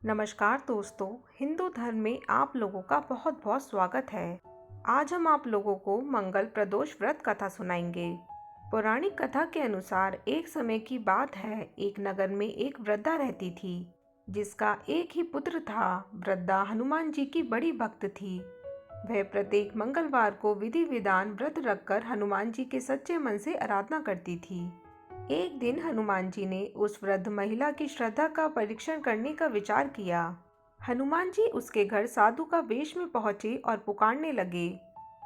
नमस्कार दोस्तों, हिंदू धर्म में आप लोगों का बहुत बहुत स्वागत है। आज हम आप लोगों को मंगल प्रदोष व्रत कथा सुनाएंगे। पौराणिक कथा के अनुसार एक समय की बात है, एक नगर में एक वृद्धा रहती थी जिसका एक ही पुत्र था। वृद्धा हनुमान जी की बड़ी भक्त थी। वह प्रत्येक मंगलवार को विधि विधान व्रत रखकर हनुमान जी के सच्चे मन से आराधना करती थी। एक दिन हनुमान जी ने उस वृद्ध महिला की श्रद्धा का परीक्षण करने का विचार किया। हनुमान जी उसके घर साधु का वेश में पहुंचे और पुकारने लगे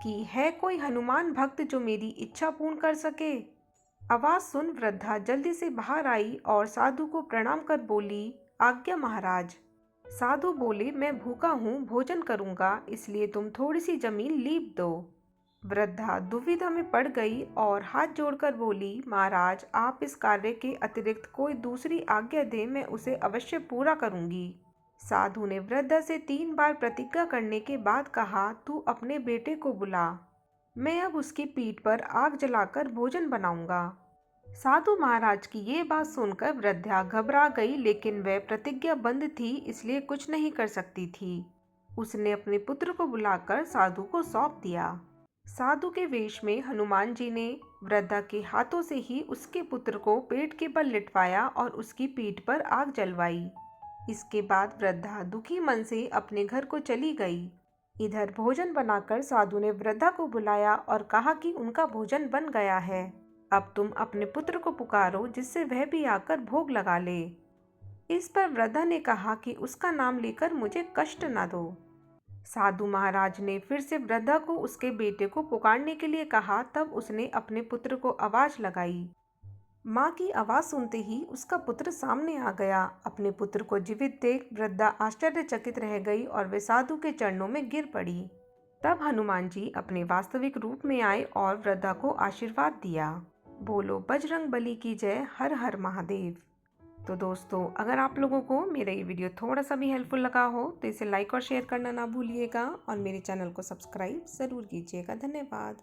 कि है कोई हनुमान भक्त जो मेरी इच्छा पूर्ण कर सके। आवाज सुन वृद्धा जल्दी से बाहर आई और साधु को प्रणाम कर बोली, आज्ञा महाराज। साधु बोले, मैं भूखा हूँ, भोजन करूँगा, इसलिए तुम थोड़ी सी जमीन लीप दो। वृद्धा दुविधा में पड़ गई और हाथ जोड़कर बोली, महाराज आप इस कार्य के अतिरिक्त कोई दूसरी आज्ञा दें, मैं उसे अवश्य पूरा करूंगी। साधु ने वृद्धा से 3 बार प्रतिज्ञा करने के बाद कहा, तू अपने बेटे को बुला, मैं अब उसकी पीठ पर आग जलाकर भोजन बनाऊंगा। साधु महाराज की ये बात सुनकर वृद्धा घबरा गई, लेकिन वह प्रतिज्ञाबद्ध थी, इसलिए कुछ नहीं कर सकती थी। उसने अपने पुत्र को बुलाकर साधु को सौंप दिया। साधु के वेश में हनुमान जी ने वृद्धा के हाथों से ही उसके पुत्र को पेट के बल लिटवाया और उसकी पीठ पर आग जलवाई। इसके बाद वृद्धा दुखी मन से अपने घर को चली गई। इधर भोजन बनाकर साधु ने वृद्धा को बुलाया और कहा कि उनका भोजन बन गया है, अब तुम अपने पुत्र को पुकारो जिससे वह भी आकर भोग लगा ले। इस पर वृद्धा ने कहा कि उसका नाम लेकर मुझे कष्ट न दो। साधु महाराज ने फिर से वृद्धा को उसके बेटे को पुकारने के लिए कहा। तब उसने अपने पुत्र को आवाज लगाई। माँ की आवाज सुनते ही उसका पुत्र सामने आ गया। अपने पुत्र को जीवित देख वृद्धा आश्चर्यचकित रह गई और वे साधु के चरणों में गिर पड़ी। तब हनुमान जी अपने वास्तविक रूप में आए और वृद्धा को आशीर्वाद दिया। बोलो बजरंग बली की जय, हर हर महादेव। तो दोस्तों, अगर आप लोगों को मेरा ये वीडियो थोड़ा सा भी हेल्पफुल लगा हो तो इसे लाइक और शेयर करना ना भूलिएगा और मेरे चैनल को सब्सक्राइब ज़रूर कीजिएगा। धन्यवाद।